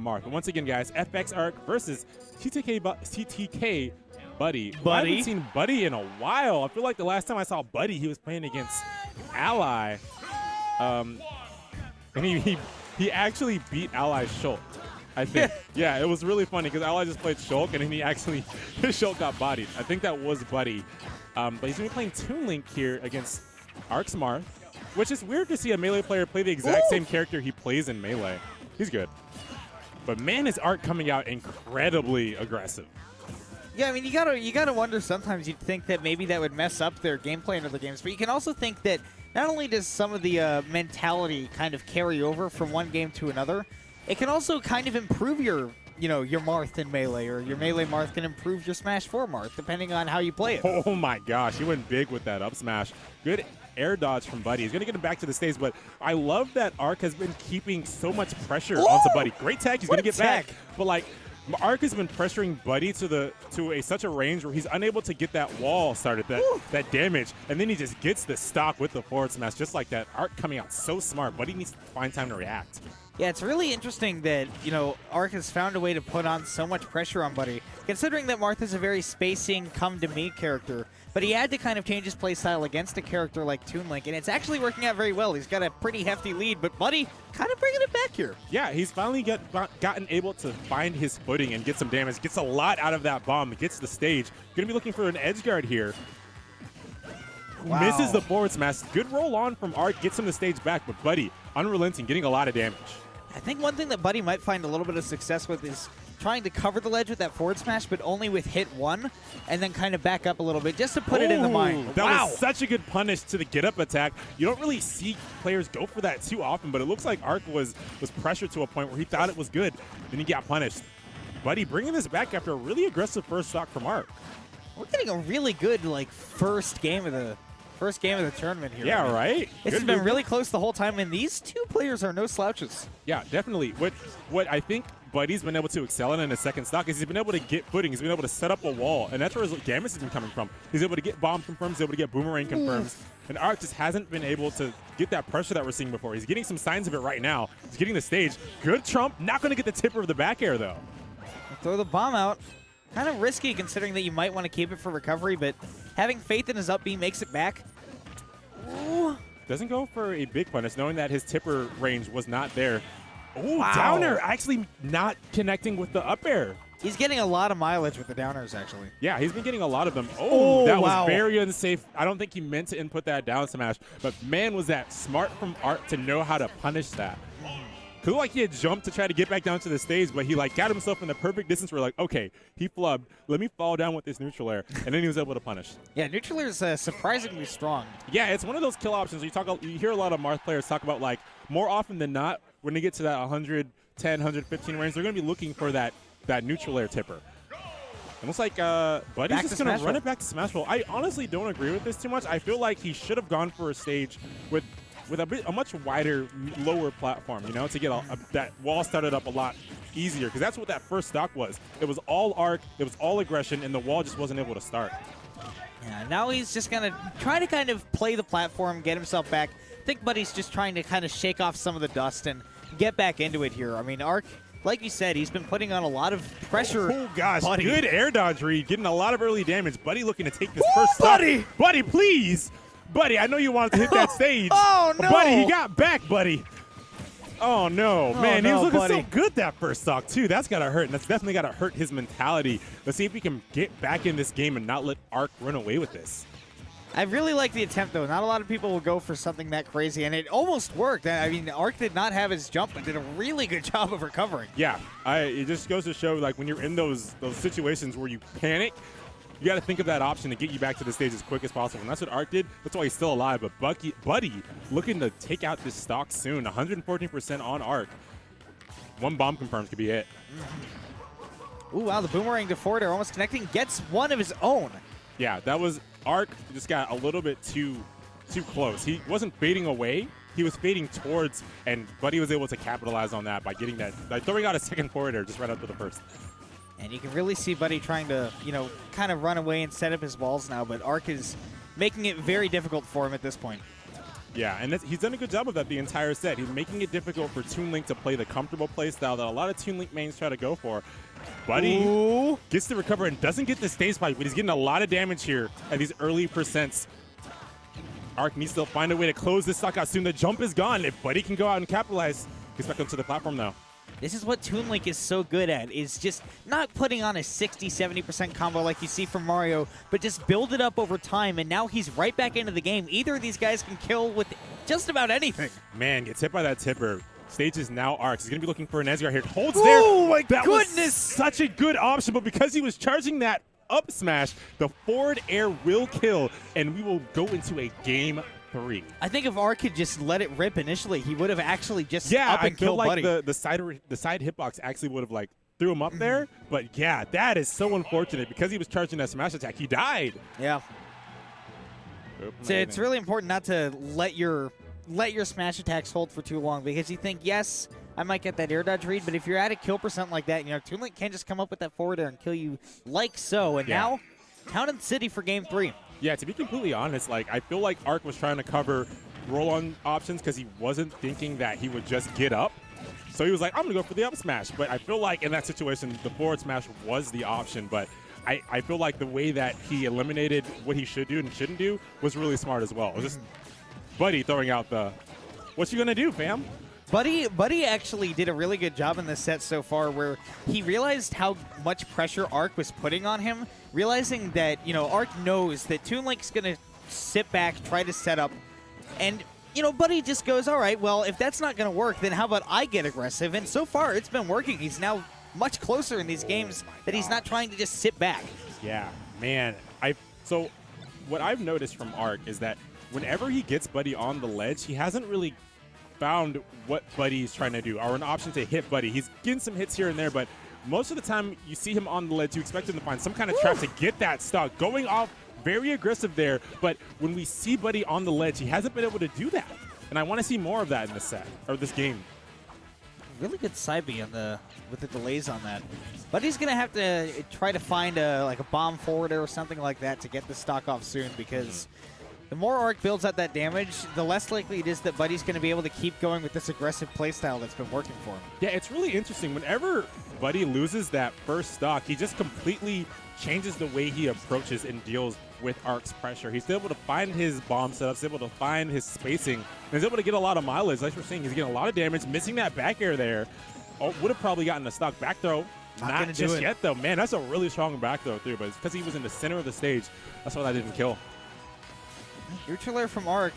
Marth. And once again, guys, FX Arc versus CTK Buddy. I haven't seen Buddy in a while. I feel like the last time I saw Buddy, he was playing against Ally. And he actually beat Ally Shulk, I think. Yeah, it was really funny because Ally just played Shulk, and then his Shulk got bodied. I think that was Buddy. But he's going to be playing Toon Link here against Arc's Marth, which is weird to see a Melee player play the exact same character he plays in Melee. He's good. But man, is Arc coming out incredibly aggressive. Yeah, I mean, you gotta wonder sometimes. You'd think that maybe that would mess up their gameplay in other games, but you can also think that not only does some of the mentality kind of carry over from one game to another, it can also kind of improve your Marth in Melee, or your Melee Marth can improve your Smash 4 Marth, depending on how you play it. Oh my gosh, he went big with that up smash. Good air dodge from Buddy. He's going to get him back to the stage, but I love that Arc has been keeping so much pressure onto Buddy. Great tech, he's going to get back. But like, Arc has been pressuring Buddy to such a range where he's unable to get that wall started, that damage, and then he just gets the stock with the forward smash just like that. Arc coming out so smart. Buddy needs to find time to react. Yeah, it's really interesting that, Arc has found a way to put on so much pressure on Buddy, considering that Marth is a very spacing, come-to-me character, but he had to kind of change his playstyle against a character like Toon Link, and it's actually working out very well. He's got a pretty hefty lead, but Buddy kind of bringing it back here. Yeah, he's finally gotten able to find his footing and get some damage, gets a lot out of that bomb, gets the stage. Going to be looking for an edge guard here. Wow. Misses the forward smash. Good roll on from Arc, gets him the stage back, but Buddy, unrelenting, getting a lot of damage. I think one thing that Buddy might find a little bit of success with is trying to cover the ledge with that forward smash, but only with hit one, and then kind of back up a little bit just to put it in the mind. That was such a good punish to the get-up attack. You don't really see players go for that too often, but it looks like Arc was pressured to a point where he thought it was good, then he got punished. Buddy bringing this back after a really aggressive first stock from Arc. We're getting a really good first game of the tournament here. Yeah, right? This has been really close the whole time, and these two players are no slouches. Yeah, definitely. What I think Buddy's been able to excel in his second stock is he's been able to get footing. He's been able to set up a wall, and that's where his damage has been coming from. He's able to get bomb confirms, he's able to get boomerang confirms, and Arc just hasn't been able to get that pressure that we're seeing before. He's getting some signs of it right now. He's getting the stage. Good trump. Not going to get the tipper of the back air, though. Throw the bomb out. Kind of risky considering that you might want to keep it for recovery, but having faith in his up B makes it back. Ooh. Doesn't go for a big punish, knowing that his tipper range was not there. Oh, wow. Downer actually not connecting with the up air. He's getting a lot of mileage with the downers, actually. Yeah, he's been getting a lot of them. Oh, that was very unsafe. I don't think he meant to input that down smash, but man, was that smart from Arc to know how to punish that. It looked like he had jumped to try to get back down to the stage, but he got himself in the perfect distance where okay, he flubbed. Let me fall down with this neutral air, and then he was able to punish. Yeah, neutral air is surprisingly strong. Yeah, it's one of those kill options. You hear a lot of Marth players talk about more often than not when they get to that 110, 115 range, they're going to be looking for that neutral air tipper. It looks like Buddy's just going to run it back to Smash Roll. I honestly don't agree with this too much. I feel like he should have gone for a stage with a much wider, lower platform, to get that wall started up a lot easier, because that's what that first stock was. It was all Arc, it was all aggression, and the wall just wasn't able to start. Yeah, now he's just going to try to kind of play the platform, get himself back. I think Buddy's just trying to kind of shake off some of the dust and get back into it here. I mean, Arc, like you said, he's been putting on a lot of pressure. Oh, gosh, Buddy. Good air dodge read, getting a lot of early damage. Buddy looking to take this first stock. Buddy, please! Buddy, I know you wanted to hit that stage. Oh, no! Buddy, he got back, Buddy. Oh, no. Man, he was looking so good that first stock, too. That's got to hurt, and that's definitely got to hurt his mentality. Let's see if he can get back in this game and not let Arc run away with this. I really like the attempt, though. Not a lot of people will go for something that crazy, and it almost worked. I mean, Arc did not have his jump, but did a really good job of recovering. Yeah, it just goes to show, when you're in those situations where you panic, you got to think of that option to get you back to the stage as quick as possible. And that's what Arc did. That's why he's still alive. But Buddy looking to take out this stock soon. 114% on Arc. One bomb confirms could be it. Ooh, wow, the boomerang to forward air almost connecting. Gets one of his own. Yeah, that was Arc just got a little bit too close. He wasn't fading away. He was fading towards, and Buddy was able to capitalize on that by getting that, throwing out a second forward air just right after the first. And you can really see Buddy trying to, kind of run away and set up his walls now, but Arc is making it very difficult for him at this point. Yeah, and he's done a good job of that the entire set. He's making it difficult for Toon Link to play the comfortable play style that a lot of Toon Link mains try to go for. Buddy gets to recover and doesn't get the stage spike, but he's getting a lot of damage here at these early percents. Arc needs to find a way to close this stock out soon. The jump is gone. If Buddy can go out and capitalize, gets back onto the platform though. This is what Toon Link is so good at, is just not putting on a 60, 70% combo like you see from Mario, but just build it up over time, and now he's right back into the game. Either of these guys can kill with just about anything. Man, gets hit by that tipper. Stage is now Arc's. He's going to be looking for an Ezreal here. Holds there. Oh my goodness! That was such a good option, but because he was charging that up smash, the forward air will kill, and we will go into a game 3. I think if Arc had just let it rip initially, he would have actually just up and killed like Buddy. the side hitbox actually would have like threw him up there. But yeah, that is so unfortunate because he was charging that smash attack. He died. Yeah. So it's really important not to let your smash attacks hold for too long, because you think, yes, I might get that air dodge read, but if you're at a kill percent like that, Toon Link can't just come up with that forward air and kill you like so. And now, Town and City for game 3. Yeah, to be completely honest, like I feel like Arc was trying to cover roll-on options because he wasn't thinking that he would just get up. So he was like, I'm going to go for the up smash. But I feel like in that situation, the forward smash was the option. But I feel like the way that he eliminated what he should do and shouldn't do was really smart as well. It was just Buddy throwing out the, what you going to do, fam? Buddy actually did a really good job in this set so far, where he realized how much pressure Arc was putting on him, realizing that, Arc knows that Toon Link's going to sit back, try to set up, and, Buddy just goes, all right, well, if that's not going to work, then how about I get aggressive? And so far, it's been working. He's now much closer in these games that he's not trying to just sit back. Yeah, man. So what I've noticed from Arc is that whenever he gets Buddy on the ledge, he hasn't really found what Buddy's trying to do, or an option to hit Buddy. He's getting some hits here and there, but most of the time you see him on the ledge, you expect him to find some kind of trap to get that stock. Going off very aggressive there, but when we see Buddy on the ledge, he hasn't been able to do that. And I want to see more of that in this set, or this game. Really good side B with the delays on that. Buddy's going to have to try to find a bomb forwarder or something like that to get the stock off soon, because the more Arc builds out that damage, the less likely it is that Buddy's going to be able to keep going with this aggressive playstyle that's been working for him. Yeah, it's really interesting. Whenever Buddy loses that first stock, he just completely changes the way he approaches and deals with Arc's pressure. He's able to find his bomb setups, able to find his spacing, and he's able to get a lot of mileage. Like we're seeing, he's getting a lot of damage, missing that back air there. Oh, would have probably gotten a stock back throw. Not just yet, though. Man, that's a really strong back throw through, but it's because he was in the center of the stage. That's why that didn't kill. Neutral air from Arc.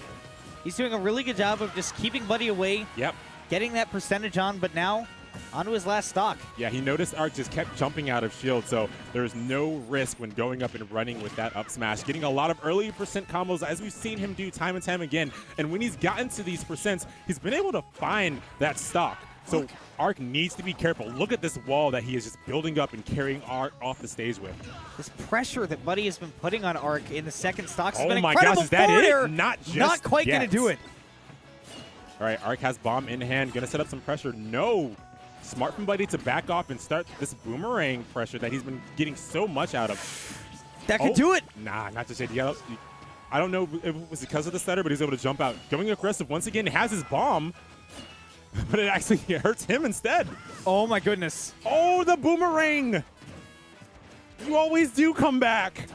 He's doing a really good job of just keeping Buddy away. Yep. Getting that percentage on, but now onto his last stock. Yeah, he noticed Arc just kept jumping out of shield, so there's no risk when going up and running with that up smash. Getting a lot of early percent combos, as we've seen him do time and time again. And when he's gotten to these percents, he's been able to find that stock. So Arc needs to be careful. Look at this wall that he is just building up and carrying Arc off the stage with. This pressure that Buddy has been putting on Arc in the second stocks has oh been my incredible. gosh, is that it? Not quite going to do it. All right, Arc has bomb in hand, going to set up some pressure. No. Smart from Buddy to back off and start this boomerang pressure that he's been getting so much out of. That could do it. Nah, not just yet. I don't know if it was because of the stutter, but he's able to jump out. Going aggressive once again, has his bomb, but it actually hurts him instead. Oh my goodness. Oh, the boomerang. You always do come back.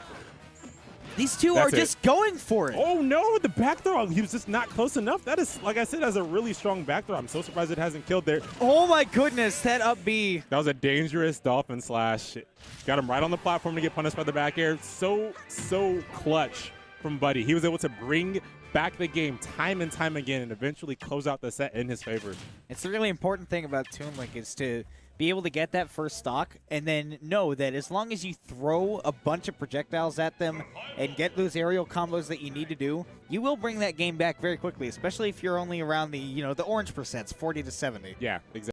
These two are just going for it. Oh no, the back throw. He was just not close enough. That is, like I said, that's a really strong back throw. I'm so surprised it hasn't killed there. Oh my goodness, that up B. That was a dangerous dolphin slash. Got him right on the platform to get punished by the back air. So clutch from Buddy. He was able to bring back the game time and time again and eventually close out the set in his favor. It's the really important thing about Toon Link is to be able to get that first stock and then know that as long as you throw a bunch of projectiles at them and get those aerial combos that you need to do, you will bring that game back very quickly, especially if you're only around the, the orange percents, 40 to 70. Yeah, exactly.